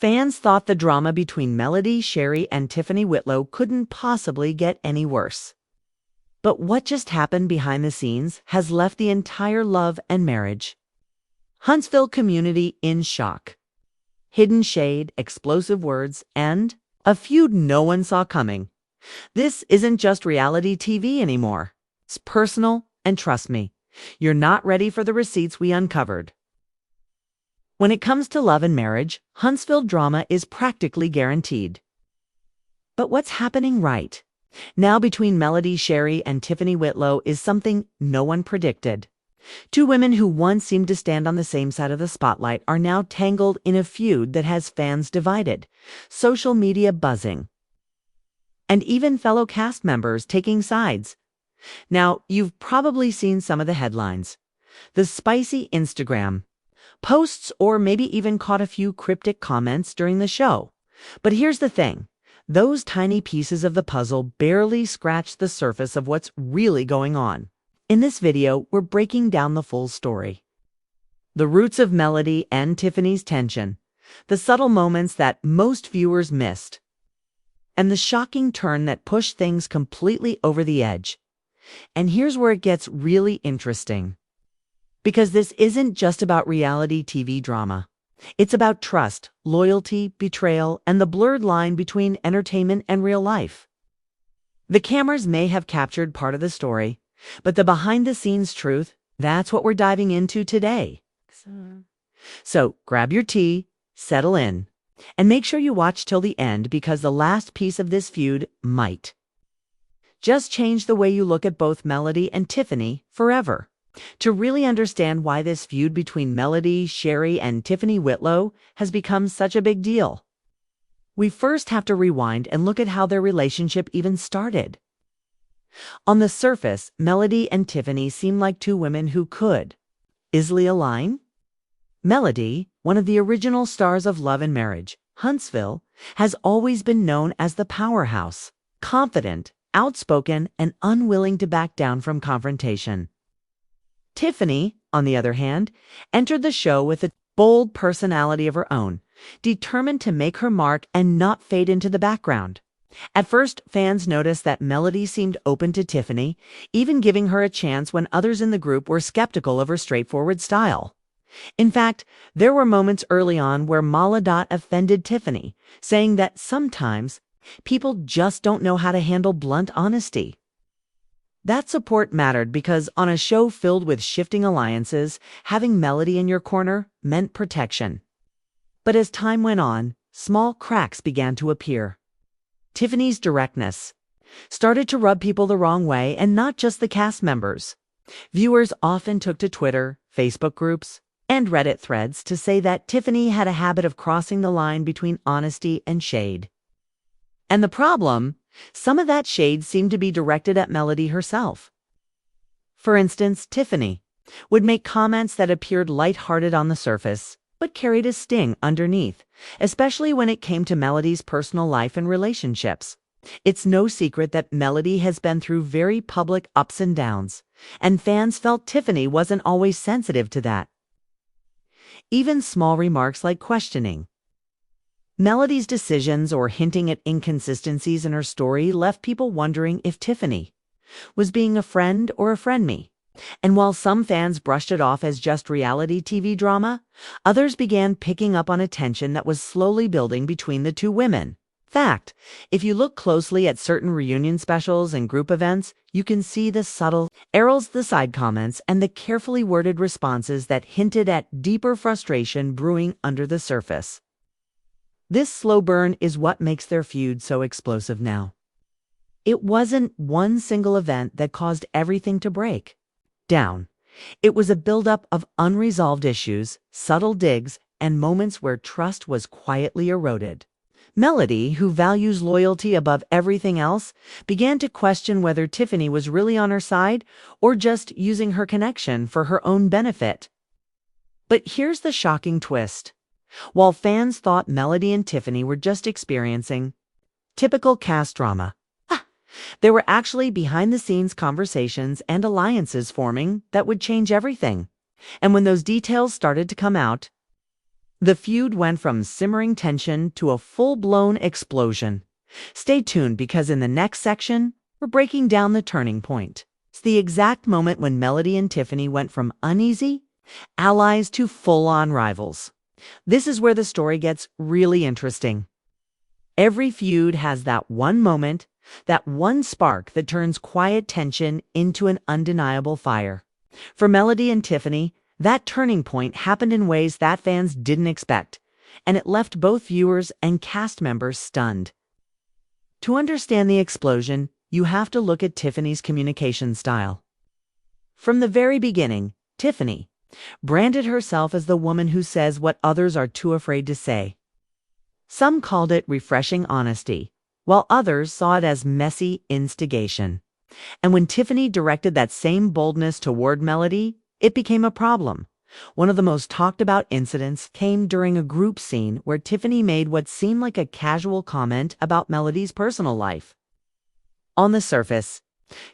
Fans thought the drama between Melody, Shari, and Tiffany Whitlow couldn't possibly get any worse. But what just happened behind the scenes has left the entire love and marriage Huntsville community in shock. Hidden shade, explosive words, and a feud no one saw coming. This isn't just reality TV anymore. It's personal, and trust me, you're not ready for the receipts we uncovered. When it comes to love and marriage, Huntsville drama is practically guaranteed. But what's happening right now between Melody, Shari, and Tiffany Whitlow is something no one predicted. Two women who once seemed to stand on the same side of the spotlight are now tangled in a feud that has fans divided, social media buzzing, and even fellow cast members taking sides. Now, you've probably seen some of the headlines, the spicy Instagram posts, or maybe even caught a few cryptic comments during the show. But here's the thing. Those tiny pieces of the puzzle barely scratch the surface of what's really going on. In this video, we're breaking down the full story. The roots of Melody and Tiffany's tension, the subtle moments that most viewers missed, and the shocking turn that pushed things completely over the edge. And here's where it gets really interesting. Because this isn't just about reality TV drama. It's about trust, loyalty, betrayal, and the blurred line between entertainment and real life. The cameras may have captured part of the story, but the behind-the-scenes truth, that's what we're diving into today. So grab your tea, settle in, and make sure you watch till the end, because the last piece of this feud might just change the way you look at both Melody and Tiffany forever. To really understand why this feud between Melody, Shari, and Tiffany Whitlow has become such a big deal, we first have to rewind and look at how their relationship even started. On the surface, Melody and Tiffany seem like two women who could easily align. Melody, one of the original stars of Love and Marriage, Huntsville, has always been known as the powerhouse, confident, outspoken, and unwilling to back down from confrontation. Tiffany, on the other hand, entered the show with a bold personality of her own, determined to make her mark and not fade into the background. At first, fans noticed that Melody seemed open to Tiffany, even giving her a chance when others in the group were skeptical of her straightforward style. In fact, there were moments early on where Melody offended Tiffany, saying that sometimes people just don't know how to handle blunt honesty. That support mattered because on a show filled with shifting alliances, having Melody in your corner meant protection. But as time went on, small cracks began to appear. Tiffany's directness started to rub people the wrong way, and not just the cast members. Viewers often took to Twitter, Facebook groups, and Reddit threads to say that Tiffany had a habit of crossing the line between honesty and shade. And the problem? Some of that shade seemed to be directed at Melody herself. For instance, Tiffany would make comments that appeared lighthearted on the surface, but carried a sting underneath, especially when it came to Melody's personal life and relationships. It's no secret that Melody has been through very public ups and downs, and fans felt Tiffany wasn't always sensitive to that. Even small remarks like questioning Melody's decisions or hinting at inconsistencies in her story left people wondering if Tiffany was being a friend or a frenemy. And while some fans brushed it off as just reality TV drama, others began picking up on a tension that was slowly building between the two women. Fact, if you look closely at certain reunion specials and group events, you can see the subtle arrows, the side comments, and the carefully worded responses that hinted at deeper frustration brewing under the surface. This slow burn is what makes their feud so explosive now. It wasn't one single event that caused everything to break down. It was a buildup of unresolved issues, subtle digs, and moments where trust was quietly eroded. Melody, who values loyalty above everything else, began to question whether Tiffany was really on her side or just using her connection for her own benefit. But here's the shocking twist. While fans thought Melody and Tiffany were just experiencing typical cast drama, there were actually behind-the-scenes conversations and alliances forming that would change everything. And when those details started to come out, The feud went from simmering tension to a full-blown explosion. Stay tuned because in the next section, we're breaking down the turning point. It's the exact moment when Melody and Tiffany went from uneasy allies to full-on rivals. This is where the story gets really interesting. Every feud has that one moment, that one spark that turns quiet tension into an undeniable fire. For Melody and Tiffany, that turning point happened in ways that fans didn't expect, and it left both viewers and cast members stunned. To understand the explosion, you have to look at Tiffany's communication style. From the very beginning, Tiffany branded herself as the woman who says what others are too afraid to say. Some called it refreshing honesty, while others saw it as messy instigation. And when Tiffany directed that same boldness toward Melody, it became a problem. One of the most talked about incidents came during a group scene where Tiffany made what seemed like a casual comment about Melody's personal life. On the surface,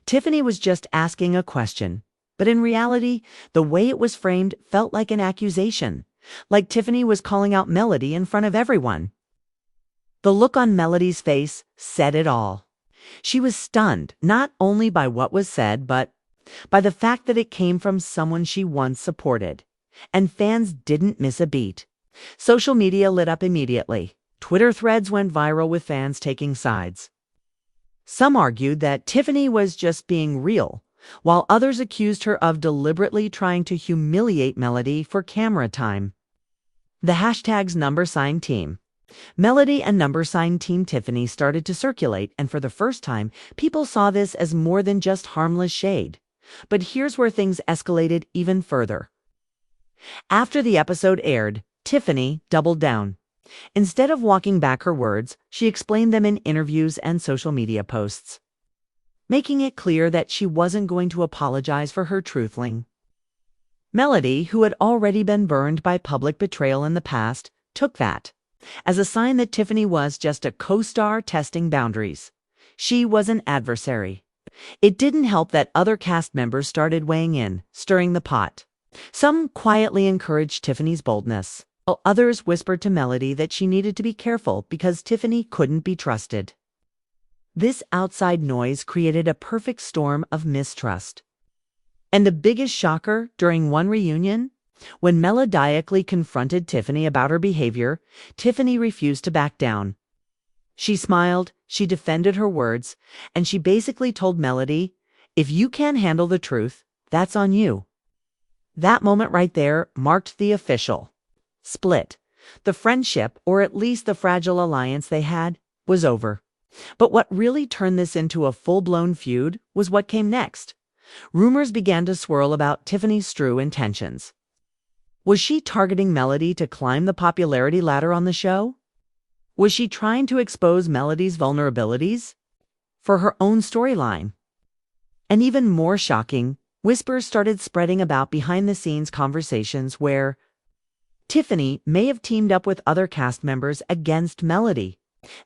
Tiffany was just asking a question, but in reality, the way it was framed felt like an accusation, like Tiffany was calling out Melody in front of everyone. The look on Melody's face said it all. She was stunned, not only by what was said, but by the fact that it came from someone she once supported. And fans didn't miss a beat. Social media lit up immediately. Twitter threads went viral with fans taking sides. Some argued that Tiffany was just being real, while others accused her of deliberately trying to humiliate Melody for camera time. The hashtags #team Melody and #team Tiffany started to circulate, and for the first time, people saw this as more than just harmless shade. But here's where things escalated even further. After the episode aired, Tiffany doubled down. Instead of walking back her words, she explained them in interviews and social media posts, making it clear that she wasn't going to apologize for her truthling. Melody, who had already been burned by public betrayal in the past, took that as a sign that Tiffany was just a co-star testing boundaries. She was an adversary. It didn't help that other cast members started weighing in, stirring the pot. Some quietly encouraged Tiffany's boldness, while others whispered to Melody that she needed to be careful because Tiffany couldn't be trusted. This outside noise created a perfect storm of mistrust. And the biggest shocker during one reunion, when melodically confronted Tiffany about her behavior, Tiffany refused to back down. She smiled, she defended her words, and she basically told Melody, "If you can't handle the truth, that's on you." That moment right there marked the official split. The friendship, or at least the fragile alliance they had, was over. But what really turned this into a full-blown feud was what came next. Rumors began to swirl about Tiffany's true intentions. Was she targeting Melody to climb the popularity ladder on the show? Was she trying to expose Melody's vulnerabilities for her own storyline? And even more shocking, whispers started spreading about behind-the-scenes conversations where Tiffany may have teamed up with other cast members against Melody.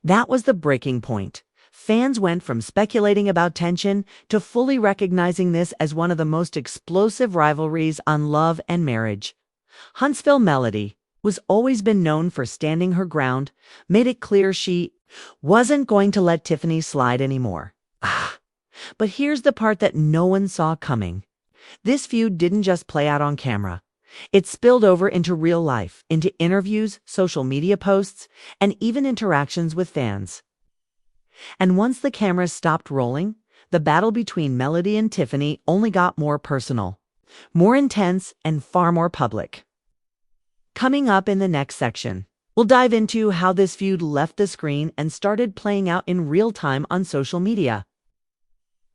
That was the breaking point. Fans went from speculating about tension to fully recognizing this as one of the most explosive rivalries on Love and Marriage. Huntsville Melody, who's always been known for standing her ground, made it clear she wasn't going to let Tiffany slide anymore. But here's the part that no one saw coming. This feud didn't just play out on camera. It spilled over into real life, into interviews, social media posts, and even interactions with fans. And once the cameras stopped rolling, the battle between Melody and Tiffany only got more personal, more intense, and far more public. Coming up in the next section, we'll dive into how this feud left the screen and started playing out in real time on social media,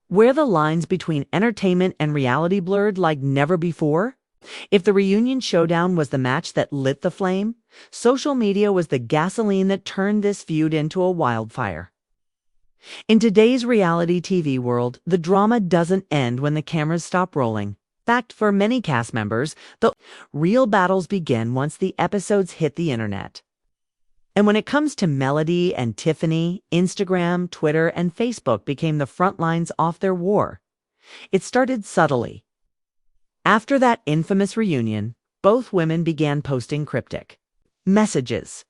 where the lines between entertainment and reality blurred like never before. If the reunion showdown was the match that lit the flame, social media was the gasoline that turned this feud into a wildfire. In today's reality TV world, the drama doesn't end when the cameras stop rolling. In fact, for many cast members, the real battles begin once the episodes hit the internet. And when it comes to Melody and Tiffany, Instagram, Twitter, and Facebook became the front lines off their war. It started subtly. After that infamous reunion, both women began posting cryptic Messages.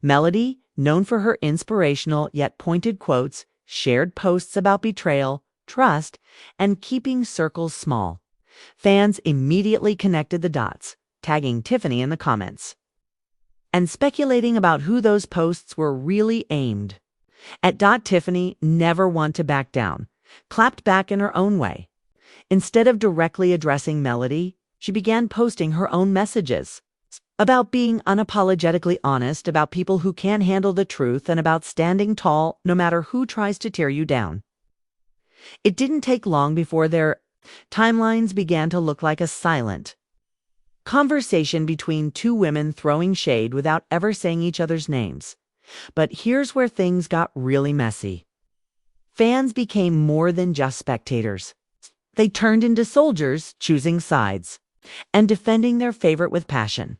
Melody, known for her inspirational yet pointed quotes, shared posts about betrayal, trust, and keeping circles small. Fans immediately connected the dots, tagging Tiffany in the comments, and speculating about who those posts were really aimed at. Tiffany, never one to back down, clapped back in her own way. Instead of directly addressing Melody, she began posting her own messages about being unapologetically honest, about people who can't handle the truth, and about standing tall no matter who tries to tear you down. It didn't take long before their timelines began to look like a silent conversation between two women throwing shade without ever saying each other's names. But here's where things got really messy. Fans became more than just spectators. They turned into soldiers, choosing sides and defending their favorite with passion.